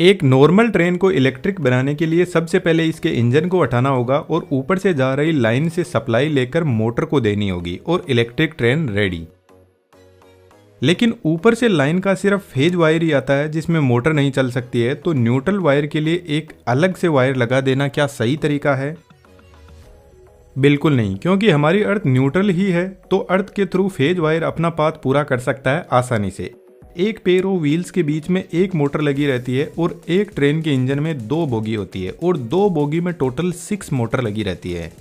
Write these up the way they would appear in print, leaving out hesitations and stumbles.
एक normal train को electric बनाने के लिए सबसे पहले इसके इंजन को हटाना होगा और ऊपर से जा रही लाइन से सप्लाई लेकर मोटर को देनी होगी और इलेक्ट्रिक ट्रेन रेडी। लेकिन ऊपर से लाइन का सिर्फ फेज वायर ही आता है जिसमें मोटर नहीं चल सकती है, तो न्यूट्रल वायर के लिए एक अलग से वायर लगा देना क्या सही तरीका है? बिल्कुल नहीं, क्योंकि हमारी अर्थ न्यूट्रल ही है, तो अर्थ के थ्रू फेज वायर अपना पाथ पूरा कर सकता है आसानी से। एक पेयर ऑफ व्हील्स के बीच में एक मोटर लगी रहती है और एक ट्रेन के इंजन में 2 बोगी होती है और 2 बोगी में टोटल 6 मोटर लगी रहती है।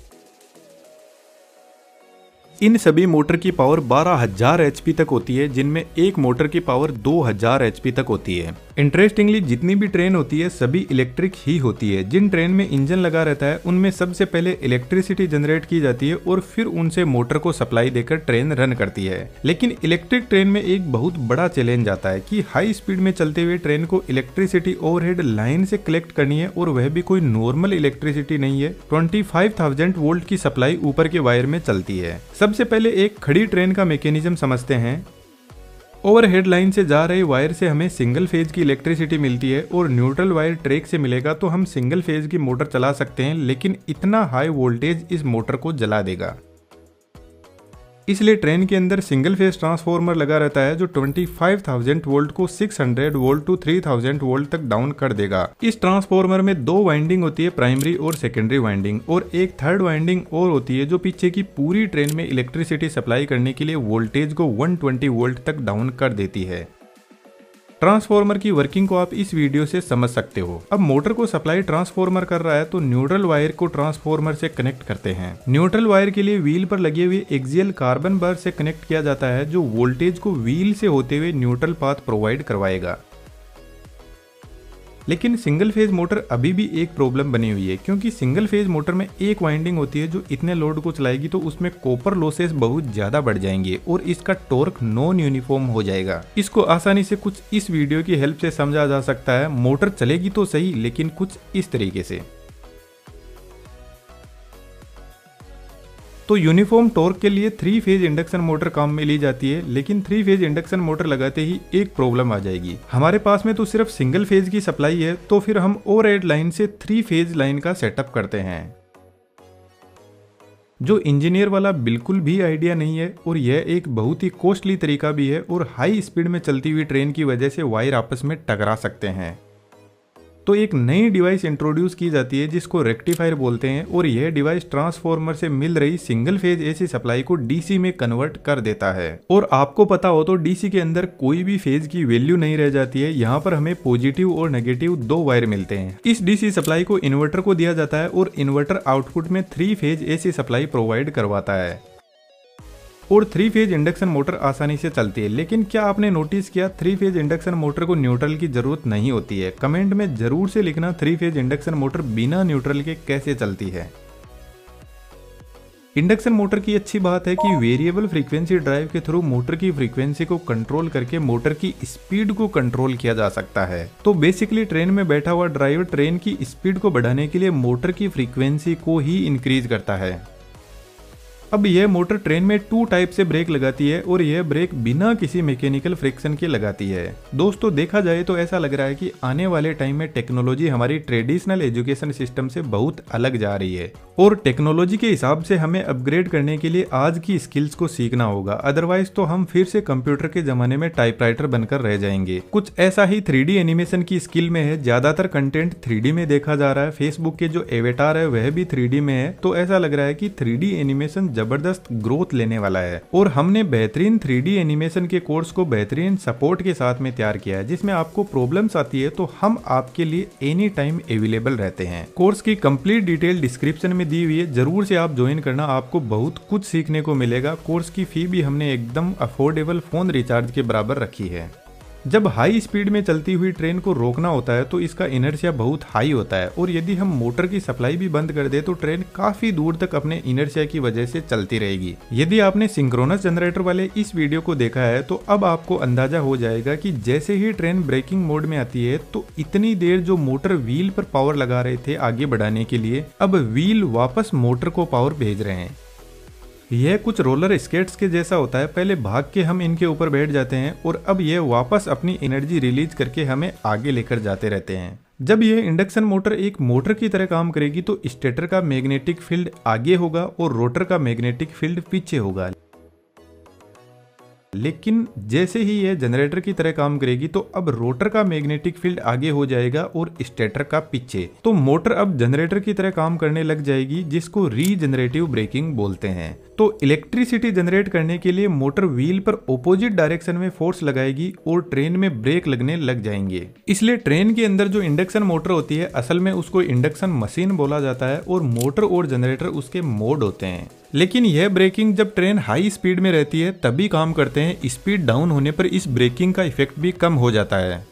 इन सभी मोटर की पावर 12,000 HP तक होती है, जिनमें एक मोटर की पावर 2,000 HP तक होती है। इंटरेस्टिंगली जितनी भी ट्रेन होती है सभी इलेक्ट्रिक ही होती है। जिन ट्रेन में इंजन लगा रहता है उनमें सबसे पहले इलेक्ट्रिसिटी जनरेट की जाती है और फिर उनसे मोटर को सप्लाई देकर ट्रेन रन करती है। लेकिन इलेक्ट्रिक ट्रेन में एक बहुत बड़ा चैलेंज आता है कि हाई स्पीड में चलते हुए ट्रेन को इलेक्ट्रिसिटी ओवरहेड लाइन से कलेक्ट करनी है, और वह भी कोई नॉर्मल इलेक्ट्रिसिटी नहीं है। 25,000 वोल्ट की सप्लाई ऊपर के वायर में चलती है। सबसे पहले एक खड़ी ट्रेन का मैकेनिज्म समझते हैं। ओवरहेड लाइन से जा रहे वायर से हमें सिंगल फेज की इलेक्ट्रिसिटी मिलती है और न्यूट्रल वायर ट्रैक से मिलेगा, तो हम सिंगल फेज की मोटर चला सकते हैं, लेकिन इतना हाई वोल्टेज इस मोटर को जला देगा। इसलिए ट्रेन के अंदर सिंगल फेज ट्रांसफार्मर लगा रहता है जो 25,000 वोल्ट को 600 वोल्ट टू 3,000 वोल्ट तक डाउन कर देगा। इस ट्रांसफार्मर में 2 वाइंडिंग होती है, प्राइमरी और सेकेंडरी वाइंडिंग, और एक थर्ड वाइंडिंग और होती है जो पीछे की पूरी ट्रेन में इलेक्ट्रिसिटी सप्लाई करने के लिए वोल्टेज को 120 वोल्ट तक डाउन कर देती है। ट्रांसफार्मर की वर्किंग को आप इस वीडियो से समझ सकते हो। अब मोटर को सप्लाई ट्रांसफार्मर कर रहा है, तो न्यूट्रल वायर को ट्रांसफार्मर से कनेक्ट करते हैं। न्यूट्रल वायर के लिए व्हील पर लगे हुए एक्सियल कार्बन बार से कनेक्ट किया जाता है, जो वोल्टेज को व्हील से होते हुए न्यूट्रल पाथ प्रोवाइड करवाएगा। लेकिन सिंगल फेज मोटर अभी भी एक प्रॉब्लम बनी हुई है, क्योंकि सिंगल फेज मोटर में एक वाइंडिंग होती है जो इतने लोड को चलाएगी तो उसमें कॉपर लॉसेस बहुत ज्यादा बढ़ जाएंगे और इसका टॉर्क नॉन यूनिफॉर्म हो जाएगा। इसको आसानी से कुछ इस वीडियो की हेल्प से समझा जा सकता है। मोटर चलेगी तो सही, लेकिन कुछ इस तरीके से। तो यूनिफॉर्म टॉर्क के लिए 3 फेज इंडक्शन मोटर काम में ली जाती है, लेकिन 3 फेज इंडक्शन मोटर लगाते ही एक प्रॉब्लम आ जाएगी। हमारे पास में तो सिर्फ सिंगल फेज की सप्लाई है, तो फिर हम ओवरहेड लाइन से 3 फेज लाइन का सेटअप करते हैं, जो इंजीनियर वाला बिल्कुल भी आइडिया नहीं है, और यह एक बहुत ही कॉस्टली तरीका भी है और हाई स्पीड में चलती हुई ट्रेन की वजह से वायर आपस में टकरा सकते हैं। तो एक नई डिवाइस इंट्रोड्यूस की जाती है जिसको रेक्टिफायर बोलते हैं, और यह डिवाइस ट्रांसफार्मर से मिल रही सिंगल फेज एसी सप्लाई को डीसी में कन्वर्ट कर देता है। और आपको पता हो तो डीसी के अंदर कोई भी फेज की वैल्यू नहीं रह जाती है। यहाँ पर हमें पॉजिटिव और नेगेटिव 2 वायर मिलते हैं। इस डीसी सप्लाई को इन्वर्टर को दिया जाता है और इन्वर्टर आउटपुट में 3 फेज एसी सप्लाई प्रोवाइड करवाता है और 3 फेज इंडक्शन मोटर आसानी से चलती है। लेकिन क्या आपने नोटिस किया, 3 फेज इंडक्शन मोटर को न्यूट्रल की जरूरत नहीं होती है? कमेंट में जरूर से लिखना 3 फेज इंडक्शन मोटर बिना न्यूट्रल के कैसे चलती है। इंडक्शन मोटर की अच्छी बात है कि वेरिएबल फ्रीक्वेंसी ड्राइव के थ्रू मोटर की फ्रीक्वेंसी को कंट्रोल करके मोटर की स्पीड को कंट्रोल किया जा सकता है। तो बेसिकली ट्रेन में बैठा हुआ ड्राइवर ट्रेन की स्पीड को बढ़ाने के लिए मोटर की फ्रीक्वेंसी को ही इंक्रीज करता है। अब यह मोटर ट्रेन में 2 टाइप से ब्रेक लगाती है और यह ब्रेक बिना किसी मैकेनिकल फ्रिक्शन के लगाती है। दोस्तों देखा जाए तो ऐसा लग रहा है कि आने वाले टाइम में टेक्नोलॉजी हमारी ट्रेडिशनल एजुकेशन सिस्टम से बहुत अलग जा रही है, और टेक्नोलॉजी के हिसाब से हमें अपग्रेड करने के लिए आज की स्किल्स को सीखना होगा। अदरवाइज तो हम फिर से कंप्यूटर के जमाने में टाइपराइटर बनकर रह जाएंगे। कुछ ऐसा ही 3D एनिमेशन की स्किल में है। ज्यादातर कंटेंट 3D में देखा जा रहा है। फेसबुक के जो एवेटार है वह भी 3D में है, तो ऐसा लग रहा है कि 3D एनिमेशन जबरदस्त ग्रोथ लेने वाला है। और हमने बेहतरीन 3D एनिमेशन के कोर्स को बेहतरीन सपोर्ट के साथ में तैयार किया है, जिसमें आपको प्रॉब्लम्स आती है तो हम आपके लिए एनी टाइम अवेलेबल रहते हैं। कोर्स की कंप्लीट डिटेल डिस्क्रिप्शन में दी हुई है, जरूर से आप ज्वाइन करना, आपको बहुत कुछ सीखने को मिलेगा। कोर्स की फी भी हमने एकदम अफोर्डेबल फोन रिचार्ज के बराबर रखी है। जब हाई स्पीड में चलती हुई ट्रेन को रोकना होता है तो इसका इनर्शिया बहुत हाई होता है, और यदि हम मोटर की सप्लाई भी बंद कर दे तो ट्रेन काफी दूर तक अपने इनर्शिया की वजह से चलती रहेगी। यदि आपने सिंक्रोनस जनरेटर वाले इस वीडियो को देखा है तो अब आपको अंदाजा हो जाएगा कि जैसे ही ट्रेन ब्रेकिंग मोड में आती है तो इतनी देर जो मोटर व्हील पर पावर लगा रहे थे आगे बढ़ाने के लिए, अब व्हील वापस मोटर को पावर भेज रहे हैं। यह कुछ रोलर स्केट्स के जैसा होता है। पहले भाग के हम इनके ऊपर बैठ जाते हैं और अब यह वापस अपनी एनर्जी रिलीज करके हमें आगे लेकर जाते रहते हैं। जब यह इंडक्शन मोटर एक मोटर की तरह काम करेगी तो स्टेटर का मैग्नेटिक फील्ड आगे होगा और रोटर का मैग्नेटिक फील्ड पीछे होगा। लेकिन जैसे ही यह जनरेटर की तरह काम करेगी तो अब रोटर का मैग्नेटिक फील्ड आगे हो जाएगा और स्टेटर का पीछे। तो मोटर अब जनरेटर की तरह काम करने लग जाएगी, जिसको रीजनरेटिव ब्रेकिंग बोलते हैं। तो इलेक्ट्रिसिटी जनरेट करने के लिए मोटर व्हील पर ऑपोजिट डायरेक्शन में फोर्स लगाएगी और ट्रेन में ब्रेक लगने लग जाएंगे। इसलिए ट्रेन के अंदर जो इंडक्शन मोटर होती है असल में उसको इंडक्शन मशीन बोला जाता है और मोटर और जनरेटर उसके मोड होते हैं। लेकिन यह ब्रेकिंग जब ट्रेन हाई स्पीड में रहती है तभी काम करते हैं। स्पीड डाउन होने पर इस ब्रेकिंग का इफेक्ट भी कम हो जाता है।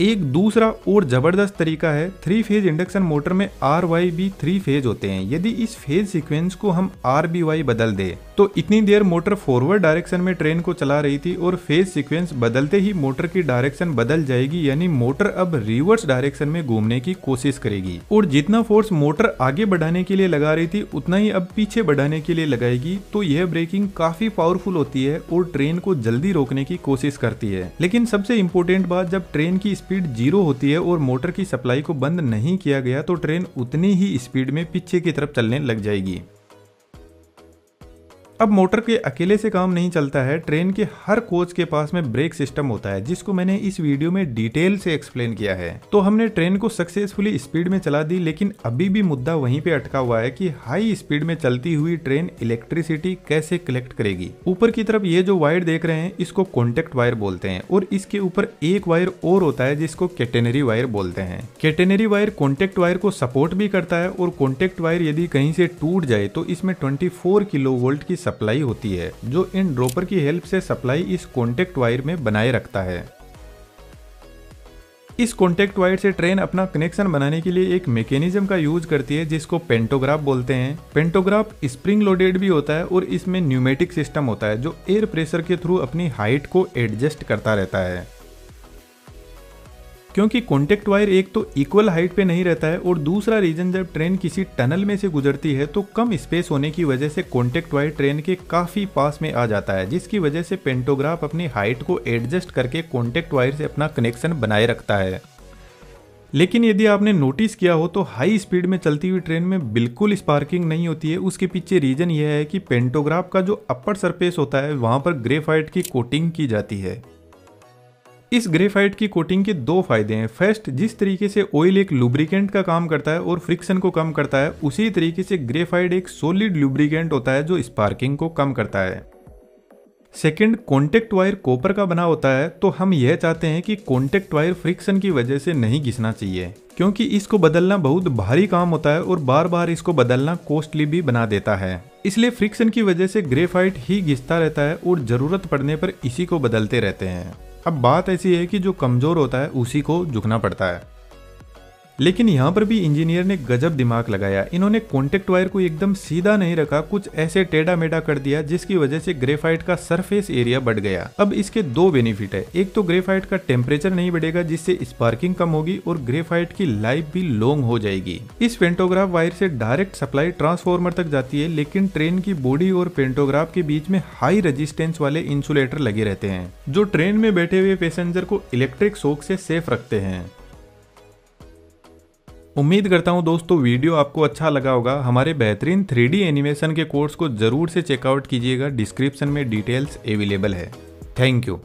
एक दूसरा और जबरदस्त तरीका है, 3 फेज इंडक्शन मोटर में RYB 3 फेज होते हैं। यदि इस फेज सीक्वेंस को हम RBY बदल दें तो इतनी देर मोटर फॉरवर्ड डायरेक्शन में ट्रेन को चला रही थी और फेज सीक्वेंस बदलते ही मोटर की डायरेक्शन बदल जाएगी, यानी मोटर अब रिवर्स डायरेक्शन में घूमने की कोशिश करेगी और जितना फोर्स मोटर आगे बढ़ाने के लिए लगा रही थी उतना ही अब पीछे बढ़ाने के लिए लगाएगी। तो यह ब्रेकिंग काफी पावरफुल होती है और ट्रेन को जल्दी रोकने की कोशिश करती है। लेकिन सबसे इंपॉर्टेंट बात, जब ट्रेन की स्पीड 0 होती है और मोटर की सप्लाई को बंद नहीं किया गया तो ट्रेन उतनी ही स्पीड में पीछे की तरफ चलने लग जाएगी। अब मोटर के अकेले से काम नहीं चलता है। ट्रेन के हर कोच के पास में ब्रेक सिस्टम होता है, जिसको मैंने इस वीडियो में डिटेल से एक्सप्लेन किया है। तो हमने ट्रेन को सक्सेसफुली स्पीड में चला दी, लेकिन अभी भी मुद्दा वहीं पे अटका हुआ है कि हाई स्पीड में चलती हुई ट्रेन इलेक्ट्रिसिटी कैसे कलेक्ट करेगी। ऊपर की तरफ ये जो वायर देख रहे हैं इसको कॉन्टेक्ट वायर बोलते हैं और इसके ऊपर एक वायर और होता है जिसको कैटेनरी वायर बोलते हैं। कैटेनरी वायर कॉन्टेक्ट वायर को सपोर्ट भी करता है और कॉन्टेक्ट वायर यदि कहीं से टूट जाए तो इसमें 24 किलोवोल्ट की सप्लाई होती है, जो इन ड्रॉपर की हेल्प से सप्लाई इस कॉन्टेक्ट वायर में बनाए रखता है। इस कॉन्टेक्ट वायर से ट्रेन अपना कनेक्शन बनाने के लिए एक मैकेनिज्म का यूज करती है जिसको पेंटोग्राफ बोलते हैं। पेंटोग्राफ स्प्रिंग लोडेड भी होता है और इसमें न्यूमेटिक सिस्टम होता है जो एयर प्रेशर के थ्रू अपनी हाइट को एडजस्ट करता रहता है। क्योंकि कॉन्टेक्ट वायर एक तो इक्वल हाइट पे नहीं रहता है और दूसरा रीजन, जब ट्रेन किसी टनल में से गुजरती है तो कम स्पेस होने की वजह से कॉन्टेक्ट वायर ट्रेन के काफी पास में आ जाता है, जिसकी वजह से पेंटोग्राफ अपनी हाइट को एडजस्ट करके कॉन्टेक्ट वायर से अपना कनेक्शन बनाए रखता है। लेकिन यदि आपने नोटिस किया हो तो हाई स्पीड में चलती हुई ट्रेन में बिल्कुल स्पार्किंग नहीं होती है। उसके पीछे रीजन यह है कि पेंटोग्राफ का जो अपर सरफेस होता है वहां पर ग्रेफाइट की कोटिंग की जाती है। इस ग्रेफाइट की कोटिंग के 2 फायदे हैं। फर्स्ट, जिस तरीके से ऑयल एक लुब्रिकेंट का काम करता है और फ्रिक्शन को कम करता है, उसी तरीके से ग्रेफाइट एक सॉलिड लुब्रिकेंट होता है जो स्पार्किंग को कम करता है। सेकंड, कॉन्टेक्ट वायर कॉपर का बना होता है, तो हम यह चाहते हैं कि कॉन्टेक्ट वायर फ्रिक्शन की वजह से नहीं घिसना चाहिए, क्योंकि इसको बदलना बहुत भारी काम होता है और बार बार इसको बदलना कॉस्टली भी बना देता है। इसलिए फ्रिक्शन की वजह से ग्रेफाइट ही घिसता रहता है और जरूरत पड़ने पर इसी को बदलते रहते हैं। अब बात ऐसी है कि जो कमजोर होता है उसी को झुकना पड़ता है। लेकिन यहाँ पर भी इंजीनियर ने गजब दिमाग लगाया। इन्होंने कॉन्टेक्ट वायर को एकदम सीधा नहीं रखा, कुछ ऐसे टेढ़ा मेढ़ा कर दिया जिसकी वजह से ग्रेफाइट का सरफेस एरिया बढ़ गया। अब इसके 2 बेनिफिट है। एक तो ग्रेफाइट का टेम्परेचर नहीं बढ़ेगा जिससे स्पार्किंग कम होगी और ग्रेफाइट की लाइफ भी लॉन्ग हो जाएगी। इस पेंटोग्राफ वायर से डायरेक्ट सप्लाई ट्रांसफार्मर तक जाती है, लेकिन ट्रेन की बॉडी और पेंटोग्राफ के बीच में हाई रेजिस्टेंस वाले इंसुलेटर लगे रहते हैं जो ट्रेन में बैठे हुए पैसेंजर को इलेक्ट्रिक शॉक से सेफ रखते हैं। उम्मीद करता हूं दोस्तों वीडियो आपको अच्छा लगा होगा। हमारे बेहतरीन 3D एनिमेशन के कोर्स को जरूर से चेकआउट कीजिएगा, डिस्क्रिप्शन में डिटेल्स अवेलेबल है। Thank you.